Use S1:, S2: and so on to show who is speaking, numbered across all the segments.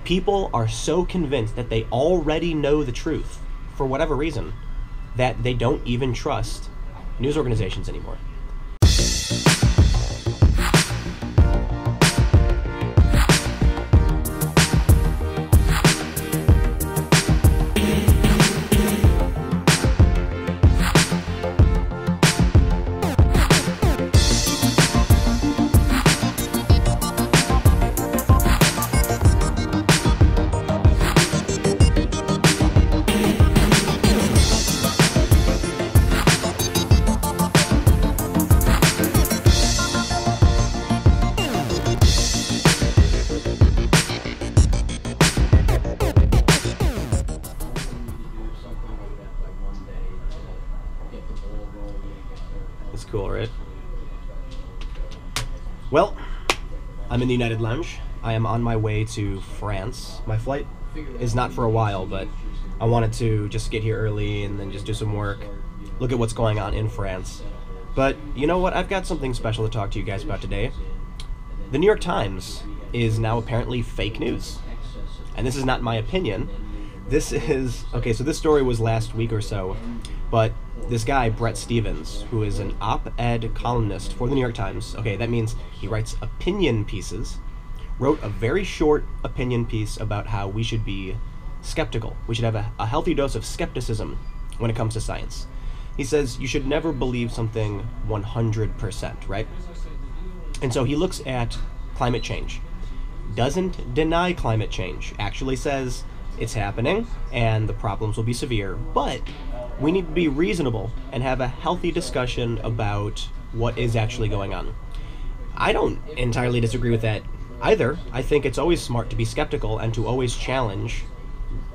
S1: People are so convinced that they already know the truth, for whatever reason, that they don't even trust news organizations anymore. It's cool, right? Well, I'm in the United Lounge. I am on my way to France. My flight is not for a while, but I wanted to just get here early and then just do some work, look at what's going on in France. But you know what? I've got something special to talk to you guys about today. The New York Times is now apparently fake news. And this is not my opinion. This is... Okay, so this story was last week or so, but this guy, Bret Stephens, who is an op-ed columnist for the New York Times, okay, that means he writes opinion pieces, wrote a very short opinion piece about how we should be skeptical. We should have a healthy dose of skepticism when it comes to science. He says you should never believe something 100%, right? And so he looks at climate change, doesn't deny climate change, actually says it's happening and the problems will be severe, but we need to be reasonable and have a healthy discussion about what is actually going on. I don't entirely disagree with that either. I think it's always smart to be skeptical and to always challenge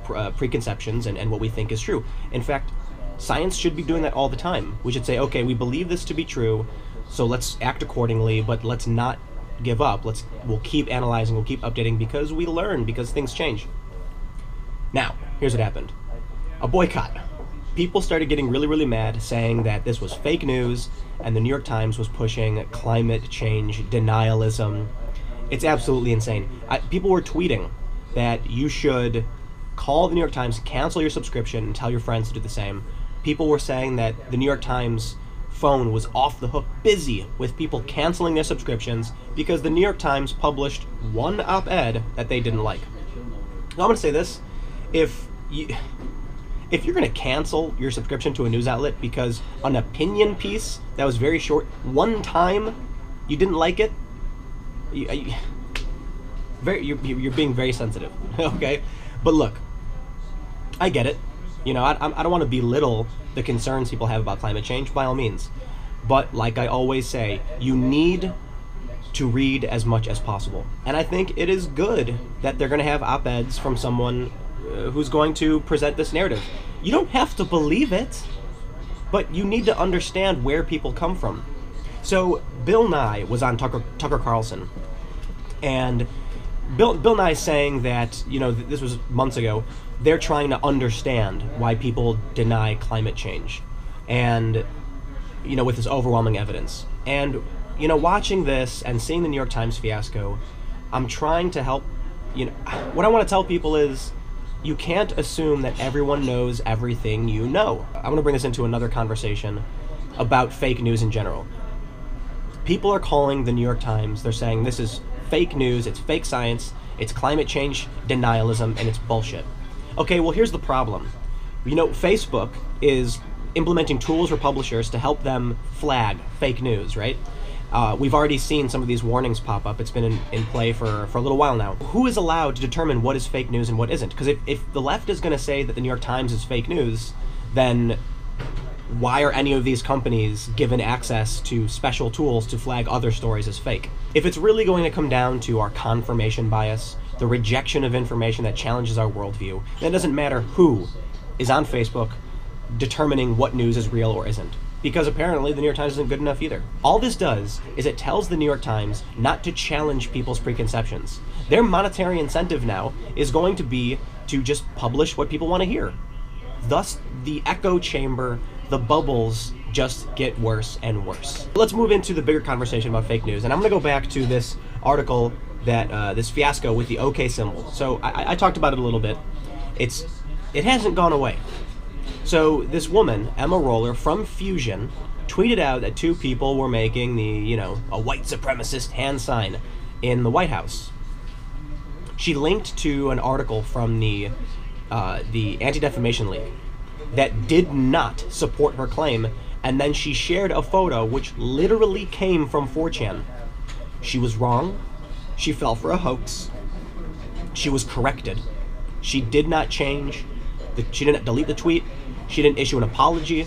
S1: preconceptions and what we think is true. In fact, science should be doing that all the time. We should say, okay, we believe this to be true, so let's act accordingly, but let's not give up. We'll keep analyzing, we'll keep updating, because we learn, because things change. Now, here's what happened. A boycott. People started getting really, really mad, saying that this was fake news, and the New York Times was pushing climate change denialism. It's absolutely insane. People were tweeting that you should call the New York Times, cancel your subscription, and tell your friends to do the same. People were saying that the New York Times phone was off the hook, busy with people canceling their subscriptions because the New York Times published one op-ed that they didn't like. Now, I'm going to say this. If you're going to cancel your subscription to a news outlet because an opinion piece that was very short, one time you didn't like it, you're being very sensitive, okay? But look, I get it. You know, I don't want to belittle the concerns people have about climate change, by all means. But like I always say, you need to read as much as possible. And I think it is good that they're going to have op-eds from someone who's going to present this narrative. You don't have to believe it, but you need to understand where people come from. So Bill Nye was on Tucker Carlson, and Bill Nye saying that, you know, this was months ago, they're trying to understand why people deny climate change, and, you know, with this overwhelming evidence. And, you know, watching this and seeing the New York Times fiasco, I'm trying to help, you know, what I want to tell people is, you can't assume that everyone knows everything you know. I'm going to bring this into another conversation about fake news in general. People are calling the New York Times, they're saying this is fake news, it's fake science, it's climate change denialism, and it's bullshit. Okay, well, here's the problem. You know, Facebook is implementing tools for publishers to help them flag fake news, right? We've already seen some of these warnings pop up. It's been in play for a little while now. Who is allowed to determine what is fake news and what isn't? Because if the left is going to say that the New York Times is fake news, then why are any of these companies given access to special tools to flag other stories as fake? If it's really going to come down to our confirmation bias, the rejection of information that challenges our worldview, then it doesn't matter who is on Facebook determining what news is real or isn't. Because apparently the New York Times isn't good enough either. All this does is it tells the New York Times not to challenge people's preconceptions. Their monetary incentive now is going to be to just publish what people want to hear. Thus, the echo chamber, the bubbles just get worse and worse. Let's move into the bigger conversation about fake news. And I'm going to go back to this article that this fiasco with the OK symbol. So I talked about it a little bit. It hasn't gone away. So this woman, Emma Roller from Fusion, tweeted out that two people were making a white supremacist hand sign in the White House. She linked to an article from the Anti-Defamation League that did not support her claim, and then she shared a photo which literally came from 4chan. She was wrong. She fell for a hoax. She was corrected. She did not change. She didn't delete the tweet. She didn't issue an apology.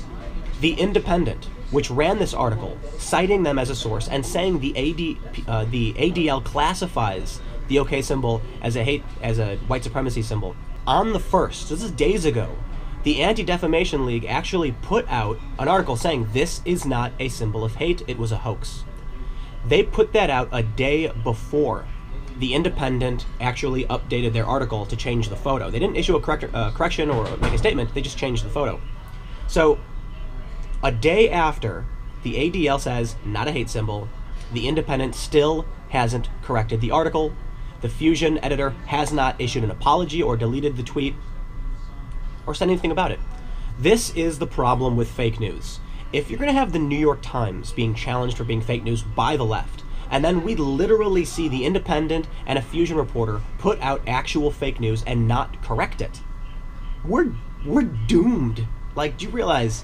S1: The Independent, which ran this article, citing them as a source and saying the ADL classifies the OK symbol as a white supremacy symbol. On the 1st, this is days ago, the Anti-Defamation League actually put out an article saying this is not a symbol of hate, it was a hoax. They put that out a day before the Independent actually updated their article to change the photo. They didn't issue a correction or make a statement, they just changed the photo. So, a day after the ADL says not a hate symbol, the Independent still hasn't corrected the article. The Fusion editor has not issued an apology or deleted the tweet or said anything about it. This is the problem with fake news. If you're going to have the New York Times being challenged for being fake news by the left, and then we literally see the Independent and a Fusion reporter put out actual fake news and not correct it, we're doomed. Like, do you realize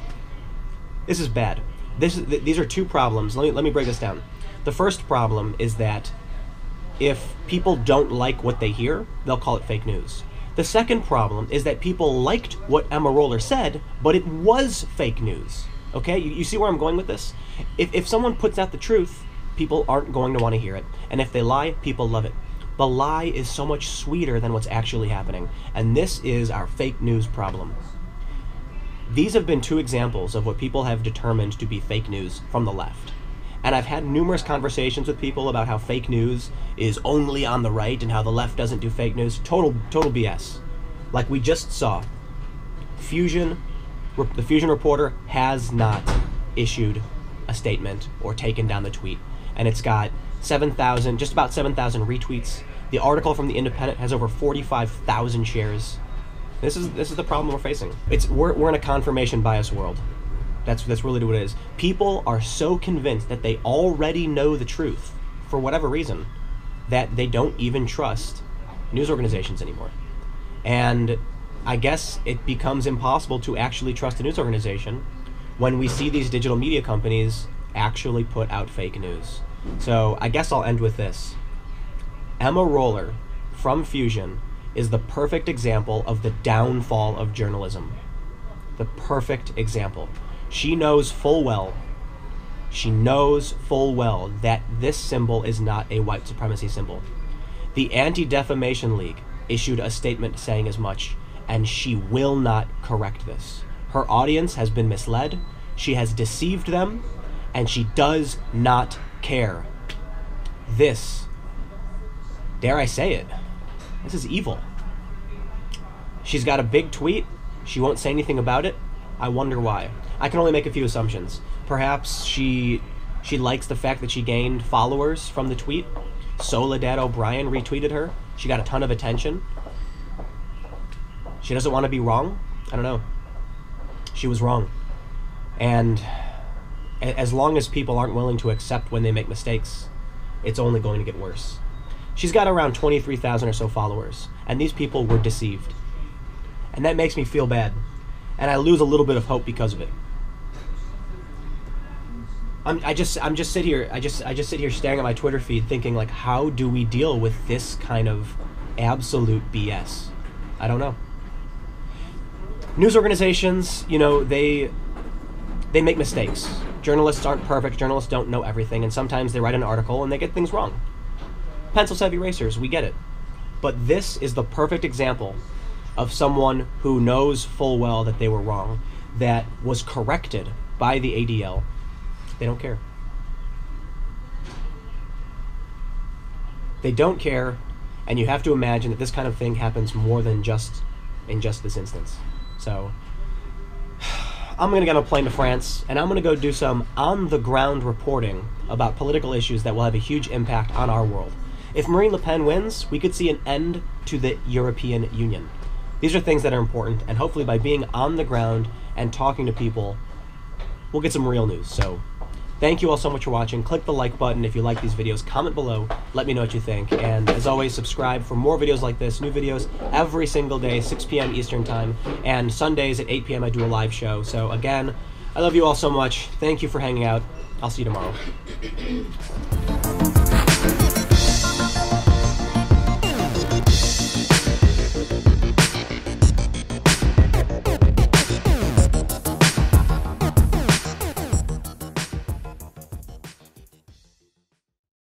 S1: this is bad? These are two problems. Let me break this down. The first problem is that if people don't like what they hear, they'll call it fake news. The second problem is that people liked what Emma Roller said, but it was fake news. Okay, you see where I'm going with this? If someone puts out the truth, people aren't going to want to hear it. And if they lie, people love it. The lie is so much sweeter than what's actually happening. And this is our fake news problem. These have been two examples of what people have determined to be fake news from the left. And I've had numerous conversations with people about how fake news is only on the right and how the left doesn't do fake news. Total BS. Like we just saw, the Fusion reporter has not issued a statement or taken down the tweet. And it's got just about 7,000 retweets. The article from the Independent has over 45,000 shares. This is the problem we're facing. We're in a confirmation bias world. That's really what it is. People are so convinced that they already know the truth, for whatever reason, that they don't even trust news organizations anymore. And I guess it becomes impossible to actually trust a news organization when we see these digital media companies actually put out fake news. So I guess I'll end with this. Emma Roller from Fusion is the perfect example of the downfall of journalism. The perfect example. She knows full well that this symbol is not a white supremacy symbol. The Anti-Defamation League issued a statement saying as much, and she will not correct this. Her audience has been misled, she has deceived them, and she does not care. This, dare I say it, this is evil. She's got a big tweet, she won't say anything about it. I wonder why. I can only make a few assumptions. Perhaps she likes the fact that she gained followers from the tweet. Soledad O'Brien retweeted her. She got a ton of attention. She doesn't want to be wrong. I don't know. She was wrong. And as long as people aren't willing to accept when they make mistakes, it's only going to get worse. She's got around 23,000 or so followers, and these people were deceived. And that makes me feel bad. And I lose a little bit of hope because of it. I just sit here staring at my Twitter feed thinking, like, how do we deal with this kind of absolute BS? I don't know. News organizations, they make mistakes. Journalists aren't perfect. Journalists don't know everything, and sometimes they write an article and they get things wrong. Pencil-savvy racers, we get it. But this is the perfect example of someone who knows full well that they were wrong, that was corrected by the ADL. They don't care. They don't care, and you have to imagine that this kind of thing happens more than just in just this instance. So, I'm going to get on a plane to France, and I'm going to go do some on-the-ground reporting about political issues that will have a huge impact on our world. If Marine Le Pen wins, we could see an end to the European Union. These are things that are important, and hopefully by being on the ground and talking to people, we'll get some real news. So thank you all so much for watching. Click the like button if you like these videos. Comment below. Let me know what you think. And as always, subscribe for more videos like this. New videos every single day, 6 p.m. Eastern Time. And Sundays at 8 p.m. I do a live show. So again, I love you all so much. Thank you for hanging out. I'll see you tomorrow.